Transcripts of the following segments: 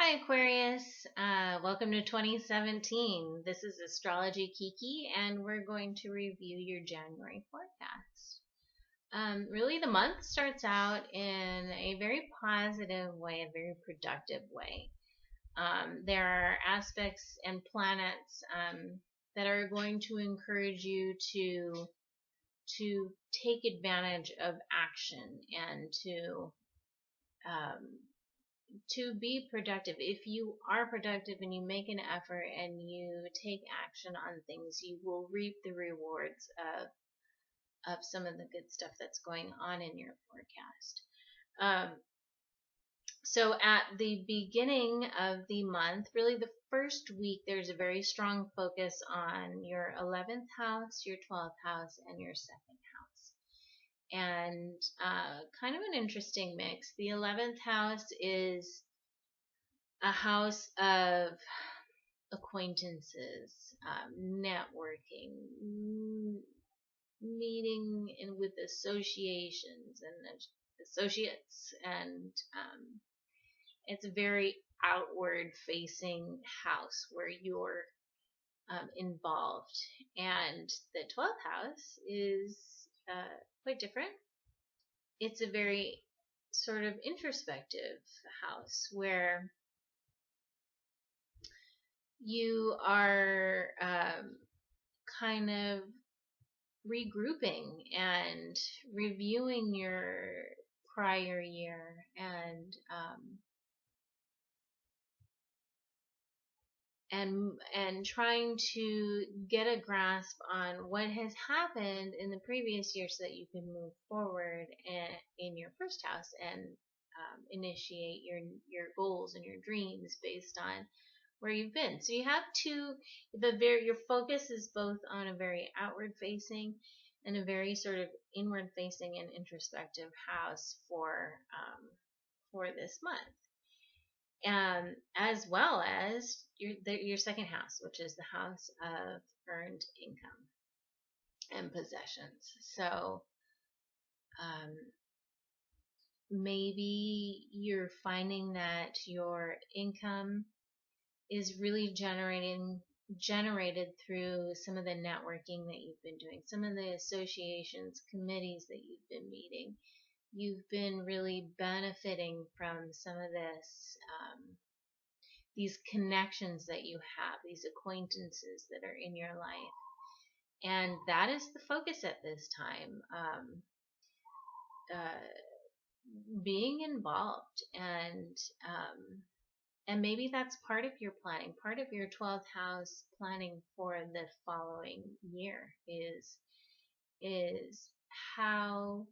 Hi Aquarius, welcome to 2017. This is Astrologykiki and we're going to review your January forecast. Really the month starts out in a very positive way, a very productive way. There are aspects and planets that are going to encourage you to take advantage of action and to be productive. If you are productive and you make an effort and you take action on things, you will reap the rewards of some of the good stuff that's going on in your forecast. So at the beginning of the month, really the first week, there's a very strong focus on your 11th house, your 12th house, and your second house. And kind of an interesting mix. The 11th house is a house of acquaintances, networking, meeting with associations and associates, and it's a very outward facing house where you're involved. And the 12th house is quite different. It's a very sort of introspective house where you are kind of regrouping and reviewing your prior year and trying to get a grasp on what has happened in the previous year so that you can move forward in your first house and initiate your goals and your dreams based on where you've been. So you have your focus is both on a very outward facing and a very sort of inward facing and introspective house for this month, as well as your second house, which is the house of earned income and possessions. So maybe you're finding that your income is really generated through some of the networking that you've been doing, some of the associations, committees that you've been meeting. You've been really benefiting from some of these connections that you have, these acquaintances that are in your life. And that is the focus at this time. Being involved and maybe that's part of your planning. Part of your 12th house planning for the following year is how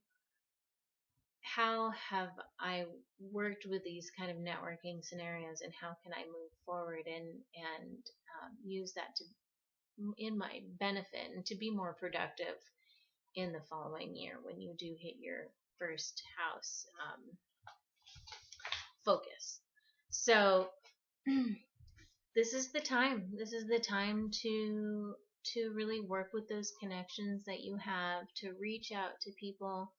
have I worked with these kind of networking scenarios, and how can I move forward and use that in my benefit and to be more productive in the following year when you do hit your first house focus. So this is the time. This is the time to really work with those connections that you have, to reach out to people,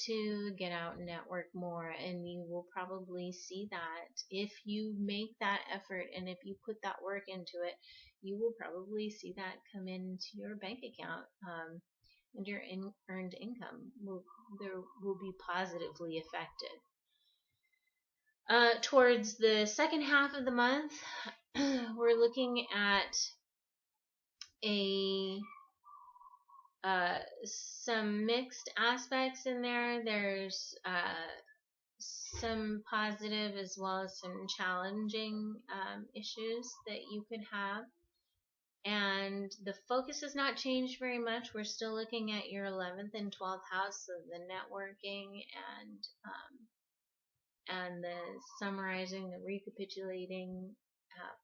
to get out and network more. And you will probably see that if you make that effort and if you put that work into it, you will probably see that come into your bank account, and your earned income will be positively affected. Towards the second half of the month, we're looking at some mixed aspects in there. There's some positive as well as some challenging issues that you could have. And the focus has not changed very much. We're still looking at your 11th and 12th house of the networking and the summarizing, the recapitulating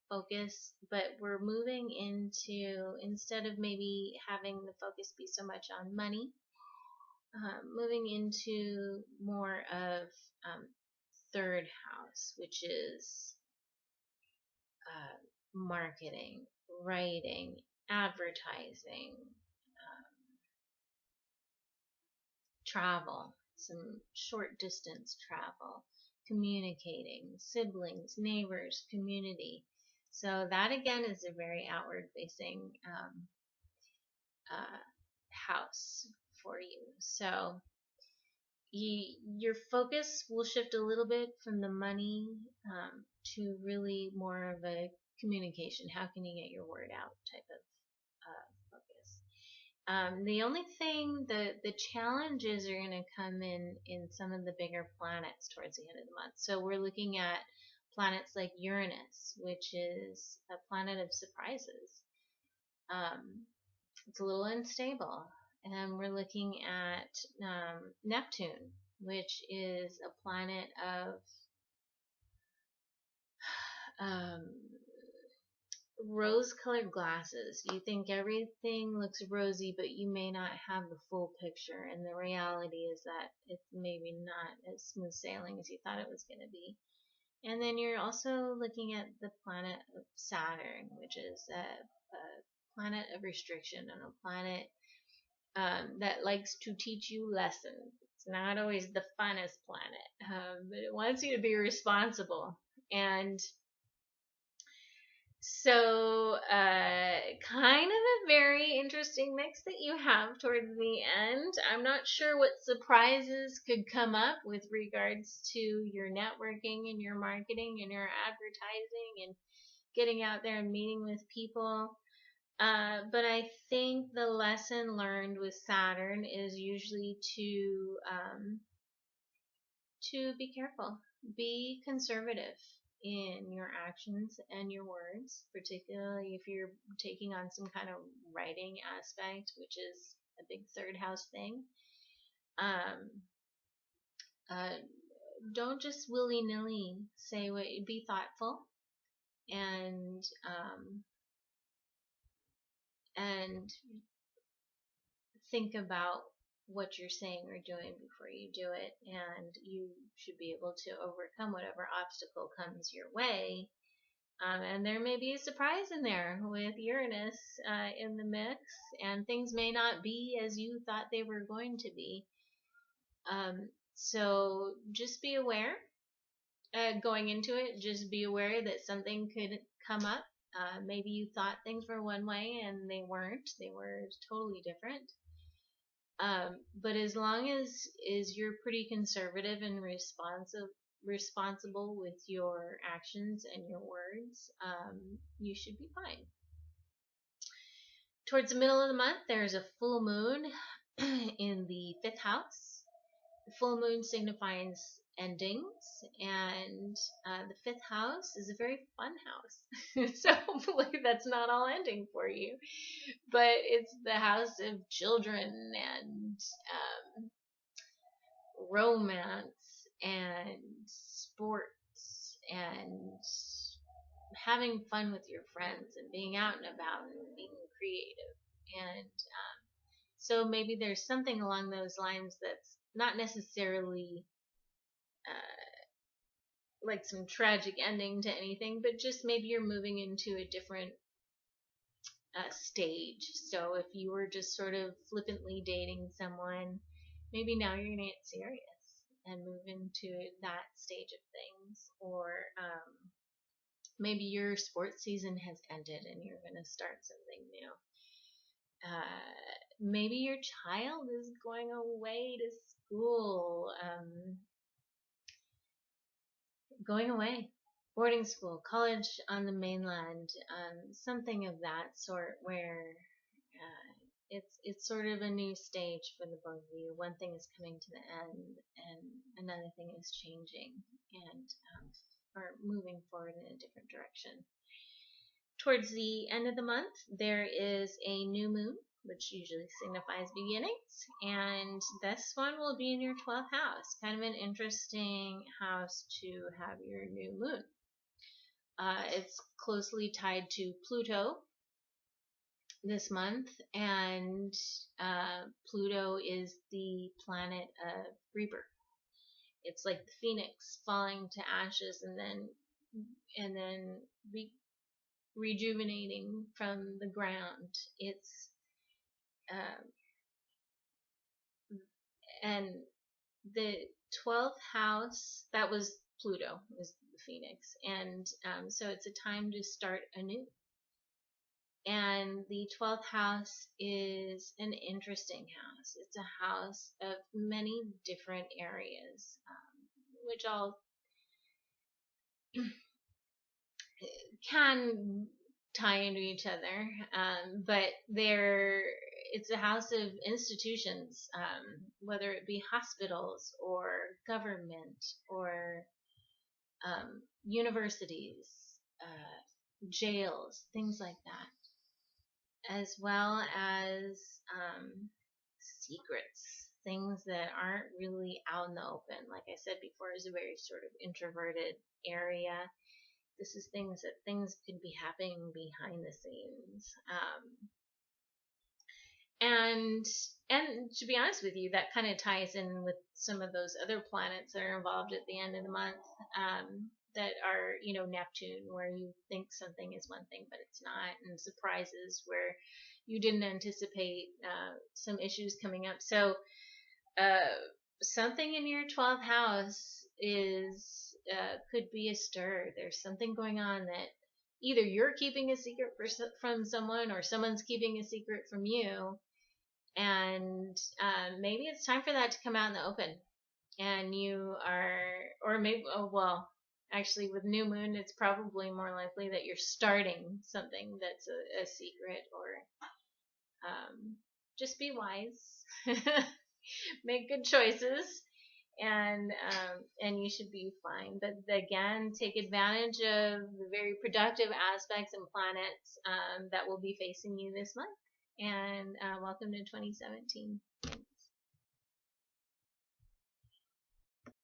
focus, but we're moving into, instead of maybe having the focus be so much on money, moving into more of third house, which is marketing, writing, advertising, travel, some short distance travel, communicating, siblings, neighbors, community. So that again is a very outward facing house for you. So your focus will shift a little bit from the money to really more of a communication. How can you get your word out type of focus. The only thing, the challenges are going to come in some of the bigger planets towards the end of the month. So we're looking at planets like Uranus, which is a planet of surprises. It's a little unstable. And we're looking at Neptune, which is a planet of rose-colored glasses. You think everything looks rosy, but you may not have the full picture. And the reality is that it's maybe not as smooth sailing as you thought it was going to be. And then you're also looking at the planet of Saturn, which is a planet of restriction and a planet that likes to teach you lessons. It's not always the funnest planet, but it wants you to be responsible. And so, kind of a very interesting mix that you have towards the end. I'm not sure what surprises could come up with regards to your networking and your marketing and your advertising and getting out there and meeting with people. But I think the lesson learned with Saturn is usually to be careful, be conservative in your actions and your words, particularly if you're taking on some kind of writing aspect, which is a big third house thing. Don't just willy-nilly say what. Be thoughtful and think about what you're saying or doing before you do it, and you should be able to overcome whatever obstacle comes your way. And there may be a surprise in there with Uranus in the mix, and things may not be as you thought they were going to be. So just be aware. Going into it, just be aware that something could come up. Maybe you thought things were one way and they weren't. They were totally different. But as long as you're pretty conservative and responsible with your actions and your words, you should be fine. Towards the middle of the month, there's a full moon in the 5th house. The full moon signifies endings, and the 5th house is a very fun house. So hopefully that's not all ending for you, but it's the house of children and romance and sports and having fun with your friends and being out and about and being creative. And so maybe there's something along those lines that's not necessarily like some tragic ending to anything, but just maybe you're moving into a different stage. So if you were just sort of flippantly dating someone, maybe now you're going to get serious and move into that stage of things. Or maybe your sports season has ended and you're going to start something new. Maybe your child is going away to school, going away, boarding school, college on the mainland, something of that sort, where it's sort of a new stage for the both of you. One thing is coming to the end, and another thing is changing and or moving forward in a different direction. Towards the end of the month, there is a new moon, which usually signifies beginnings, and this one will be in your 12th house. Kind of an interesting house to have your new moon. It's closely tied to Pluto this month, and Pluto is the planet of rebirth. It's like the phoenix falling to ashes and then rejuvenating from the ground. It's and the 12th house, that was Pluto is the Phoenix. And so it's a time to start anew. And the 12th house is an interesting house. It's a house of many different areas, which all can tie into each other, but it's a house of institutions, whether it be hospitals or government or universities, jails, things like that, as well as secrets, things that aren't really out in the open. Like I said before, is a very sort of introverted area. This is things could be happening behind the scenes. And to be honest with you, that kind of ties in with some of those other planets that are involved at the end of the month, that are, Neptune, where you think something is one thing, but it's not, and surprises where you didn't anticipate some issues coming up. So something in your 12th house could be a stir. There's something going on that either you're keeping a secret from someone, or someone's keeping a secret from you. And maybe it's time for that to come out in the open. And you are, or maybe, actually with new moon, it's probably more likely that you're starting something that's a secret, or just be wise. Make good choices, and you should be fine. But again, take advantage of the very productive aspects and planets that will be facing you this month. And welcome to 2017.